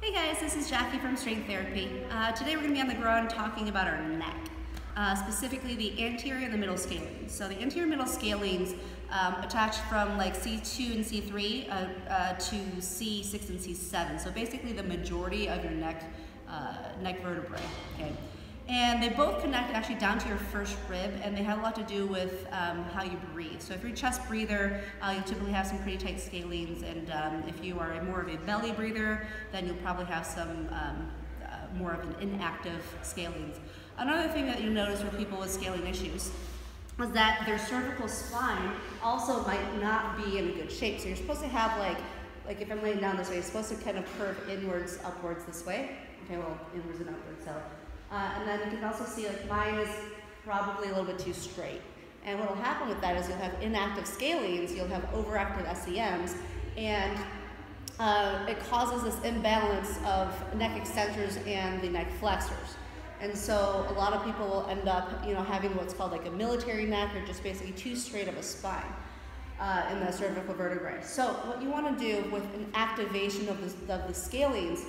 Hey guys, this is Jackie from Strength Therapy. Today we're going to be on the ground talking about our neck, specifically the anterior and the middle scalenes. So the anterior middle scalenes attach from like C2 and C3 to C6 and C7. So basically the majority of your neck vertebrae. Okay. And they both connect actually down to your first rib, and they have a lot to do with how you breathe. So if you're a chest breather, you typically have some pretty tight scalenes, and if you are more of a belly breather, then you'll probably have some more of an inactive scalenes. Another thing that you'll notice with people with scalene issues is that their cervical spine also might not be in a good shape. So you're supposed to have like if I'm laying down this way, you're supposed to kind of curve inwards, upwards this way. Okay, well, inwards and upwards, so. And then you can also see like mine is probably a little bit too straight. And what will happen with that is you'll have inactive scalenes, you'll have overactive SEMs, and it causes this imbalance of neck extensors and the neck flexors. And so a lot of people will end up, having what's called like a military neck, or just basically too straight of a spine in the cervical vertebrae. So what you want to do with an activation of the scalenes,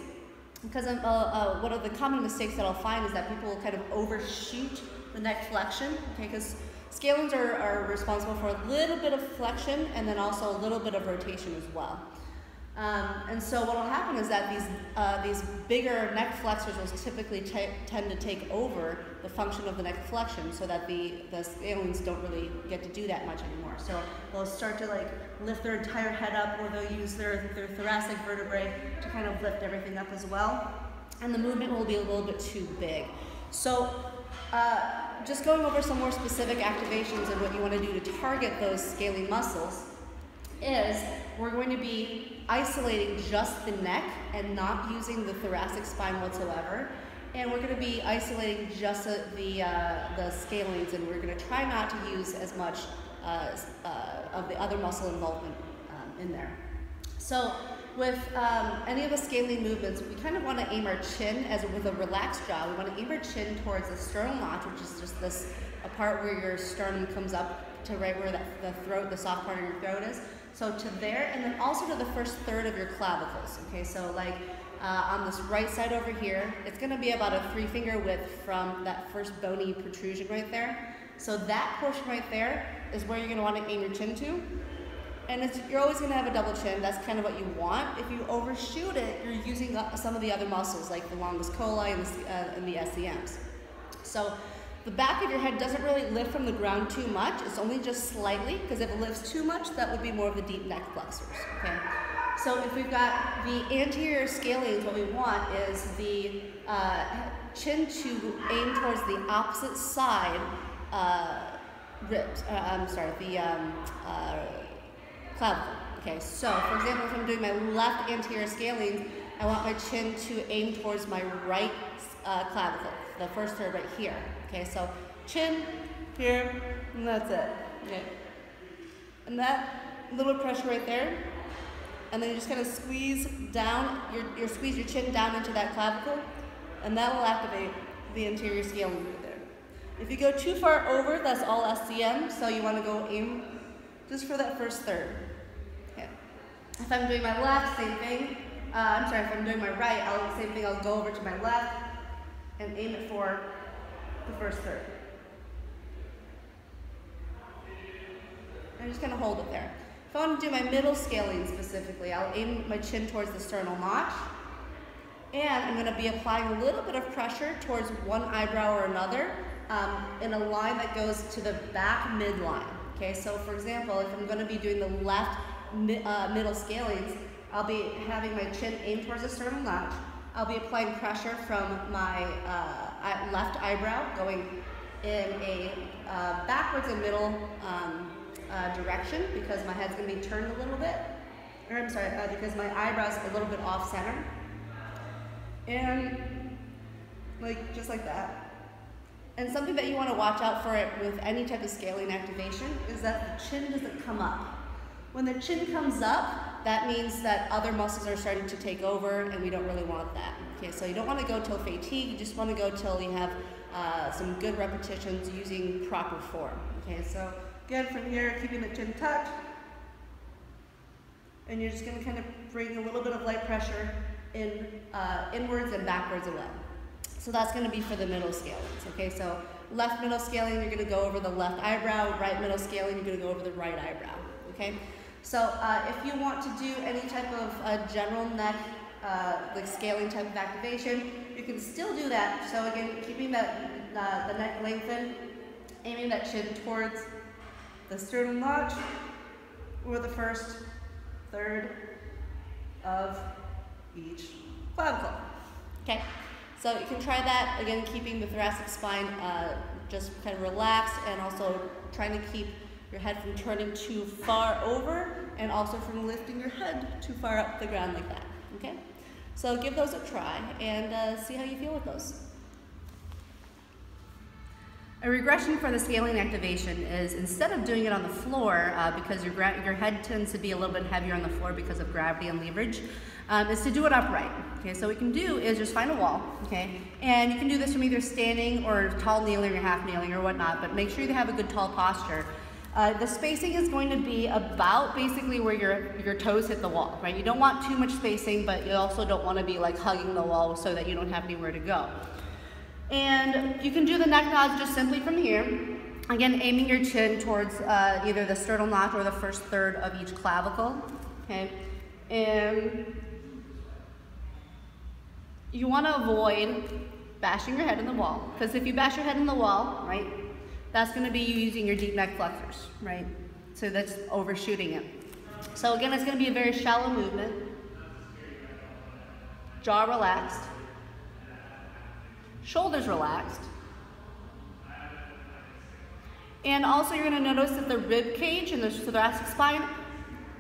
because one of the common mistakes that I'll find is that people will kind of overshoot the neck flexion, okay, because scalenes are responsible for a little bit of flexion and then also a little bit of rotation as well. And so what will happen is that these bigger neck flexors will typically tend to take over the function of the neck flexion, so that the scalenes don't really get to do that much anymore. So they'll start to like lift their entire head up, or they'll use their thoracic vertebrae to kind of lift everything up as well. And the movement will be a little bit too big. So just going over some more specific activations and what you want to do to target those scalene muscles is we're going to be isolating just the neck and not using the thoracic spine whatsoever. And we're going to be isolating just the scalenes, and we're going to try not to use as much of the other muscle involvement in there. So with any of the scalene movements, we kind of want to aim our chin, with a relaxed jaw, we want to aim our chin towards the sternal notch, which is just this a part where your sternum comes up to right where the soft part of your throat is. So to there, and then also to the first third of your clavicles. Okay, so like on this right side over here, it's going to be about a 3-finger width from that first bony protrusion right there. So that portion right there is where you're going to want to aim your chin to. And you're always going to have a double chin. That's kind of what you want. If you overshoot it, you're using some of the other muscles, like the longus colli and the SEMs. So the back of your head doesn't really lift from the ground too much. It's only just slightly, because if it lifts too much, that would be more of the deep neck flexors. Okay. So if we've got the anterior scalenes, what we want is the chin to aim towards the opposite side clavicle. Okay, so for example, if I'm doing my left anterior scalenes, I want my chin to aim towards my right clavicle, the first third right here. Okay, so chin here, and that's it. Okay, and that little pressure right there, and then you just kind of squeeze down, squeeze your chin down into that clavicle, and that will activate the anterior scalene right there. If you go too far over, that's all SCM, so you want to go aim just for that first third. Okay. If I'm doing my left, same thing. If I'm doing my right, same thing. I'll go over to my left and aim it for the first third. And just kind of hold it there. If I want to do my middle scalene specifically, I'll aim my chin towards the sternal notch, and I'm going to be applying a little bit of pressure towards one eyebrow or another in a line that goes to the back midline. Okay, so for example, if I'm going to be doing the left middle scalenes, I'll be having my chin aim towards the sternal notch. I'll be applying pressure from my left eyebrow, going in a backwards and middle direction, because my head's going to be turned a little bit. Or I'm sorry, because my eyebrow's a little bit off center. And just like that. And something that you want to watch out for with any type of scalene activation is that the chin doesn't come up. When the chin comes up, that means that other muscles are starting to take over, and we don't really want that. Okay, so you don't want to go till fatigue, you just want to go till you have some good repetitions using proper form. Okay, so again, from here, keeping the chin tucked, and you're just going to kind of bring a little bit of light pressure in inwards and backwards away. So that's going to be for the middle scalings, okay? So left middle scaling, you're going to go over the left eyebrow. Right middle scaling, you're going to go over the right eyebrow, okay? So if you want to do any type of general neck, like scaling type of activation, you can still do that. So again, keeping that the neck lengthened, aiming that chin towards the sternum notch or the first third of each clavicle, okay? So you can try that, again, keeping the thoracic spine just kind of relaxed, and also trying to keep your head from turning too far over, and also from lifting your head too far up the ground like that, okay? So give those a try and see how you feel with those. A regression for the scalene activation is, instead of doing it on the floor, because your head tends to be a little bit heavier on the floor because of gravity and leverage, is to do it upright. Okay, so what we can do is just find a wall, okay, and you can do this from either standing or tall kneeling or half kneeling or whatnot, but make sure you have a good tall posture. The spacing is going to be about basically where your toes hit the wall, right? You don't want too much spacing, but you also don't want to be like hugging the wall so that you don't have anywhere to go. And you can do the neck nods just simply from here. Again, aiming your chin towards either the sternal notch or the first third of each clavicle, okay? And you want to avoid bashing your head in the wall, because if you bash your head in the wall, right, that's going to be you using your deep neck flexors, right? So that's overshooting it. So again, it's going to be a very shallow movement. Jaw relaxed. Shoulders relaxed. And also you're going to notice that the rib cage and the thoracic spine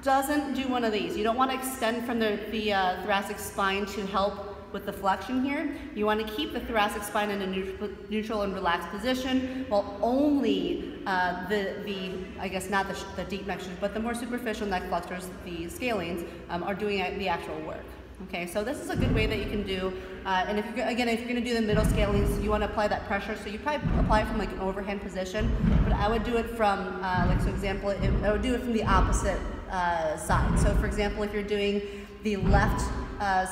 doesn't do one of these. You don't want to extend from the thoracic spine to help with the flexion here. You want to keep the thoracic spine in a neutral and relaxed position, while only I guess not the deep neck, but the more superficial neck flexors, the scalenes, are doing the actual work. Okay, so this is a good way that you can do, and if you're going to do the middle scalings, you want to apply that pressure, so you probably apply it from like an overhand position, but I would do it from, like, for example, I would do it from the opposite side. So for example, if you're doing the left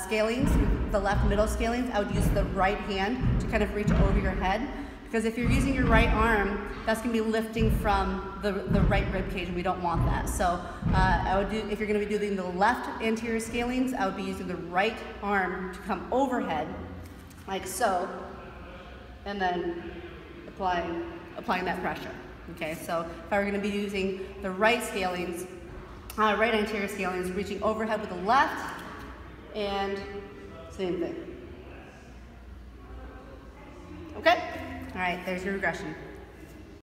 scalings, the left middle scalings, I would use the right hand to kind of reach over your head, because if you're using your right arm, that's going to be lifting from the right rib cage, and we don't want that. So I would do, if you're going to be doing the left anterior scalings, I would be using the right arm to come overhead, like so, and then applying that pressure. Okay, so if I were going to be using the right scalings, right anterior scalings, reaching overhead with the left, and same thing. Okay? All right, there's your regression.